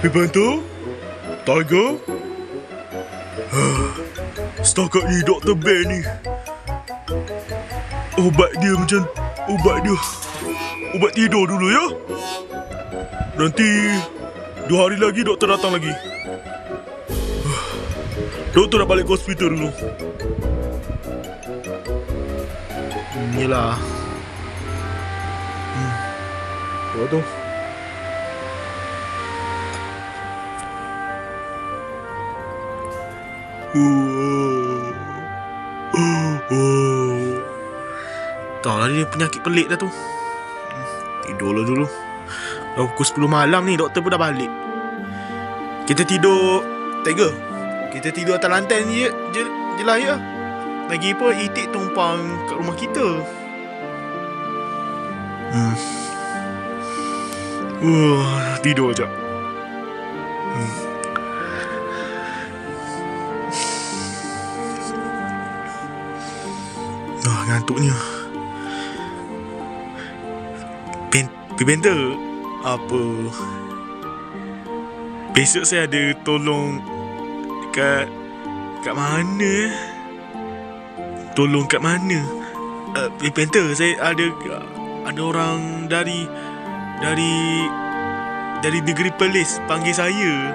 Pembantu? Tiger? Setakat ni Dr. Ben ni, Ubat tidur dulu ya. Nanti 2 hari lagi doktor datang lagi. Doktor nak balik ke hospital dulu. Yelah. Apa tu? Tahu lah dia penyakit pelik dah tu. Tidurlah dulu. Dah pukul 10 malam ni, doktor pun dah balik. Kita tidur, Tiger. Kita tidur atas lantai ni je lah ya. Lagi pun Itik tumpang kat rumah kita. Tidur je. Ngantuknya. Pembantu, apa? Besok saya ada tolong kat mana? Tolong kat mana? Pembantu, saya ada orang dari negeri Perlis panggil saya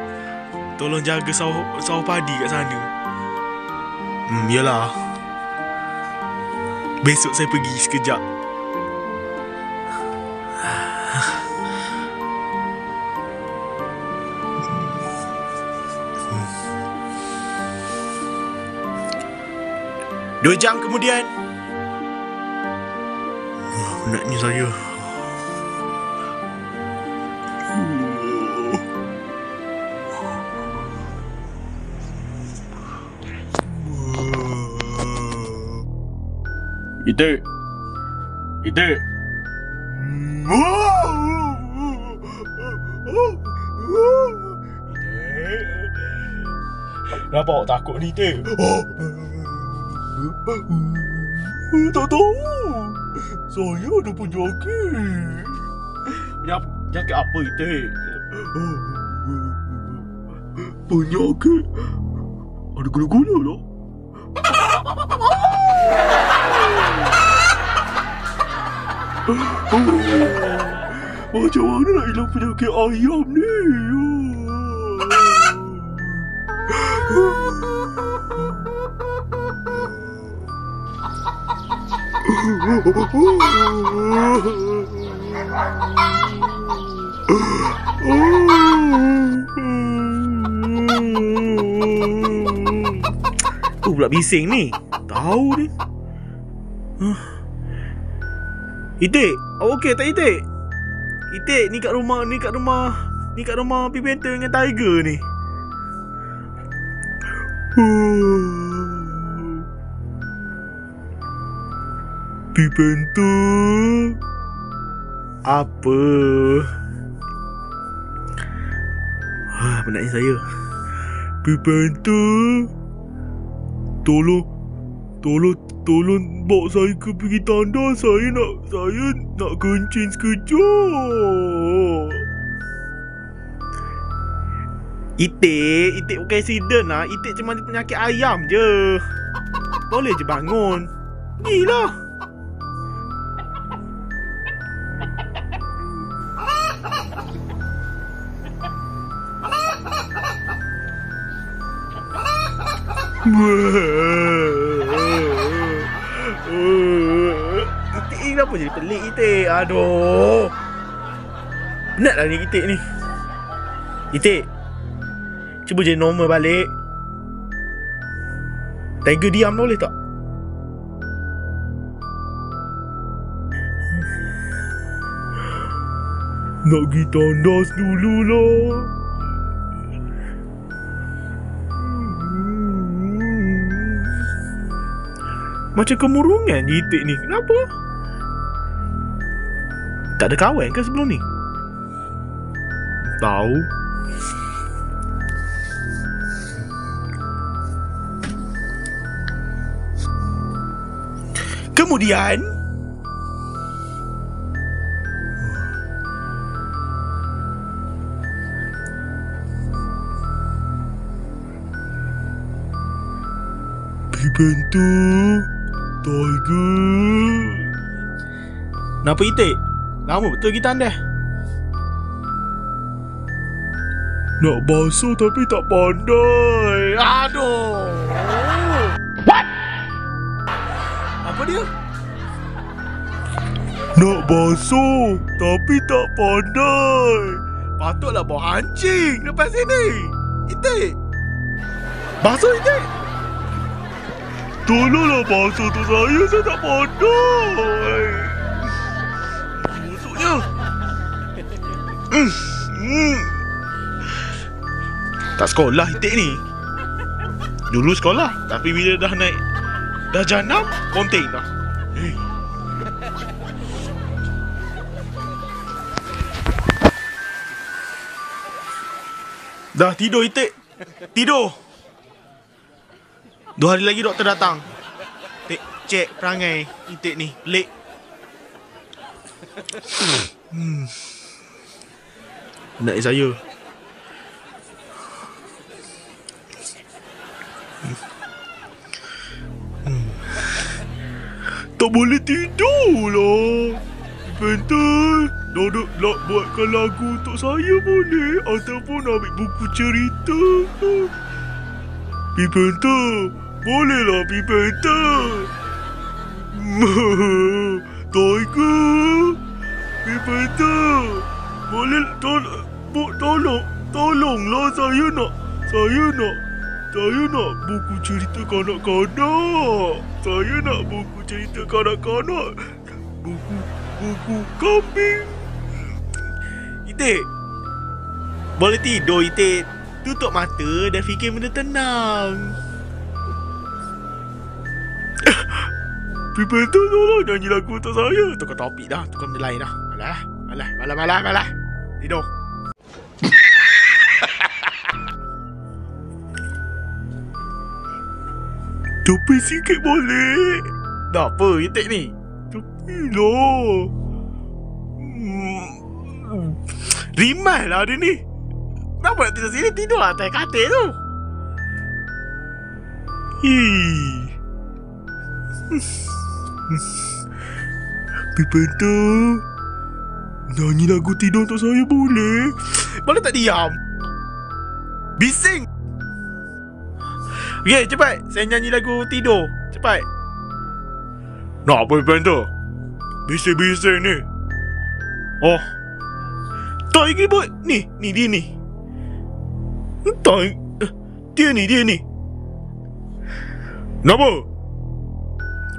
tolong jaga sawah padi kat sana. Yalah. Besok saya pergi sekejap. Dua jam kemudian. Penatnya saya. Itik. Kenapa awak takut ni, Itik? Tak tahu. Saya ada penyakit. Penyakit apa, Itik? Penyakit. Ada gula-gula tak? Macam mana nak hilang penyakit ayam ni? Pula bising ni. Tahu ni. Itik, awak okey tak, Itik? Itik, ni kat rumah Pembantu dengan Tiger ni. Pembantu. Apa? Penatnya saya. Pembantu. Tolong bawa saya ke pergi tanda. Saya nak kencing sekejap. Itik bukan accident lah. Itik cuma ada penyakit ayam je. Boleh je bangun. Pergilah. Itik ni kenapa jadi pelik, Itik? Aduh. Penat lah ni Itik ni. Itik, cuba jadi normal balik. Tiger diam boleh tak? Nak pergi tandas dululah. Macam kemurungan je Itik ni. Kenapa? Tak ada kawan ke sebelum ni? Tahu. Kemudian Pipentu, Tiger. Kenapa Itik? Lama betul kita anda. Nak basuh tapi tak pandai. Aduh. What? Apa dia? Nak basuh tapi tak pandai. Patutlah bawa anjing lepas sini. Itik. Basuh Itik. Tolonglah basuh tu saya tak pandai. Busuknya. Tak sekolah Itik ni. Dulu sekolah, tapi bila dah naik darjah 6, konten dah. Dah tidur Itik. Tidur. 2 hari lagi doktor datang. Cek perangai Itik ni. Pelik. Nak saya. Tak boleh tidur lah. Pipentu, Dodok nak buatkan lagu untuk saya boleh? Ataupun ambil buku cerita. Pipentu, bolehlah Pipentu. Tiger, Pipentu, boleh tolonglah saya nak buku cerita kanak-kanak. Saya nak buku cerita kanak-kanak. Buku kambing. Itik, boleh tidur Itik. Tutup mata dan fikir benda tenang. Pipentu, tolong nyanyi lagu untuk saya. Tukar topik dah. Tukar benda lain dah. Malah. Tidur. Tepi sikit boleh? Dah apa Itik ni? Tepi lah. Rimal lah dia ni. Kenapa nak tidur sini? Tidur lah atas katil tu. Pipentu, nyanyi lagu tidur untuk saya boleh? Boleh tak diam? Bising. Okay, cepat. Saya nyanyi lagu tidur. Cepat. Nak apa Pipentu? Bising-bising ni. Oh, Tak lagi buat. Ni dia ni. Tak. Dia ni. kenapa?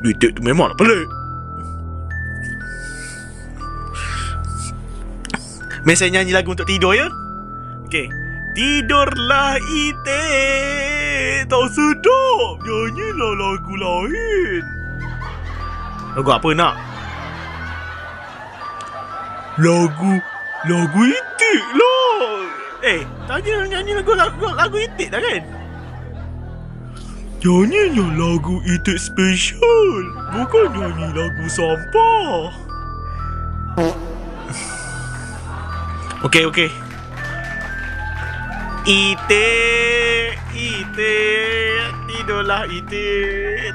Itik tu memang nak pelik. Mari saya nyanyi lagu untuk tidur ya. Okay. Tidurlah Itik. Tak sedap. Nyanyilah lagu lain. Lagu apa nak? Lagu Itik lah. Tanya nyanyi lagu Itik dah kan? Nyanyinya lagu Itik special. Bukan nyanyi lagu sampah. Okey. Itik. Tidurlah Itik.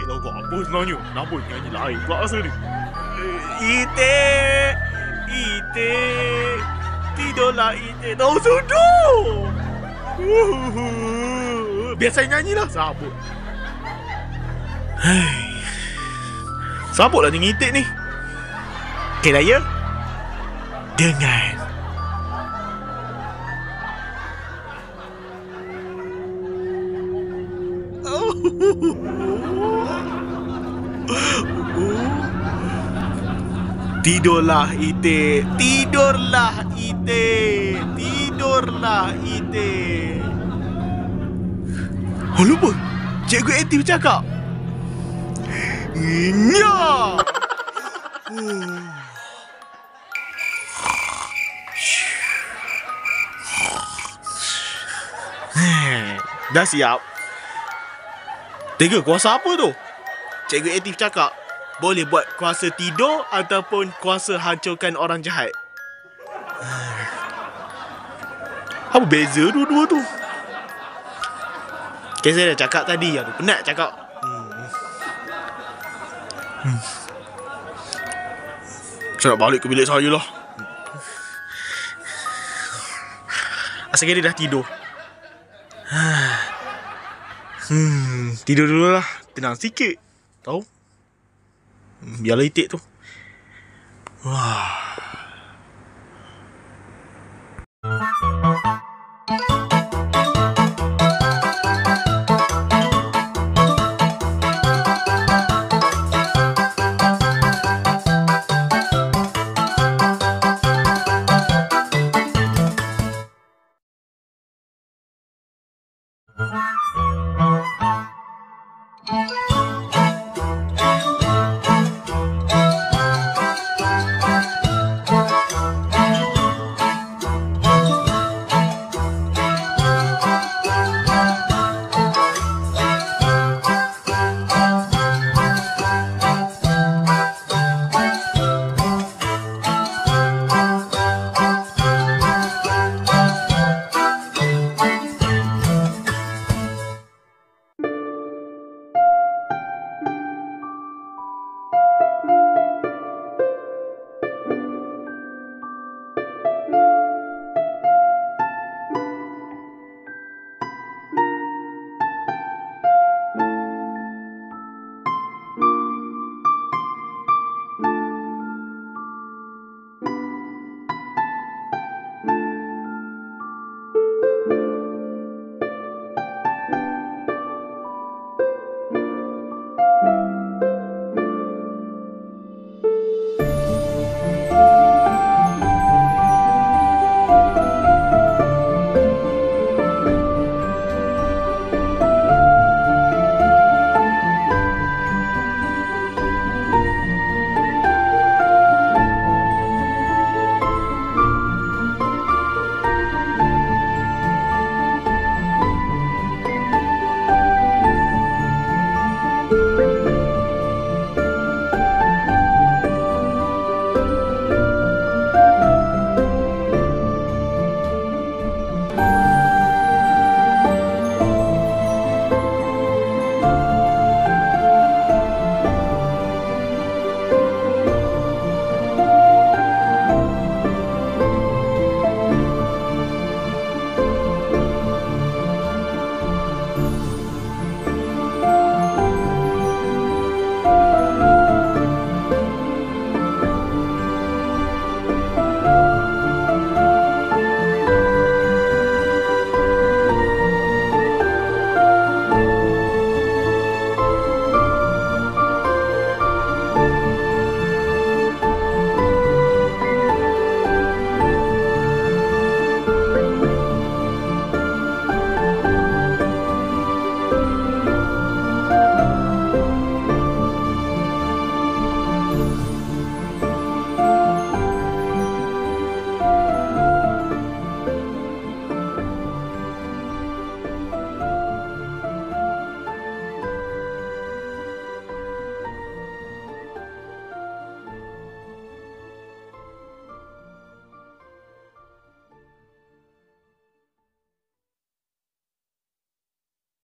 Lagu apa sebenarnya? Kenapa nyanyi lain pula rasa ni? Itik. Tidurlah Itik. Tahu sudah. Biar saya nyanyilah. Sabut. Sabutlah dengan Itik ni. Okey dah ya? Dengan Tidurlah Itik. Oh lupa. Cikgu aktif cakap. Nya. Dah siap? Tiga, kuasa apa tu? Cikgu aktif cakap boleh buat kuasa tidur ataupun kuasa hancurkan orang jahat. Apa beza dua-dua tu? Okay, saya dah cakap tadi. Aduh, penat cakap. Saya nak balik ke bilik saya lah. Asal dia dah tidur. Tidur dulu lah. Tenang sikit. Tahu? Biarlah itik tu. Wah.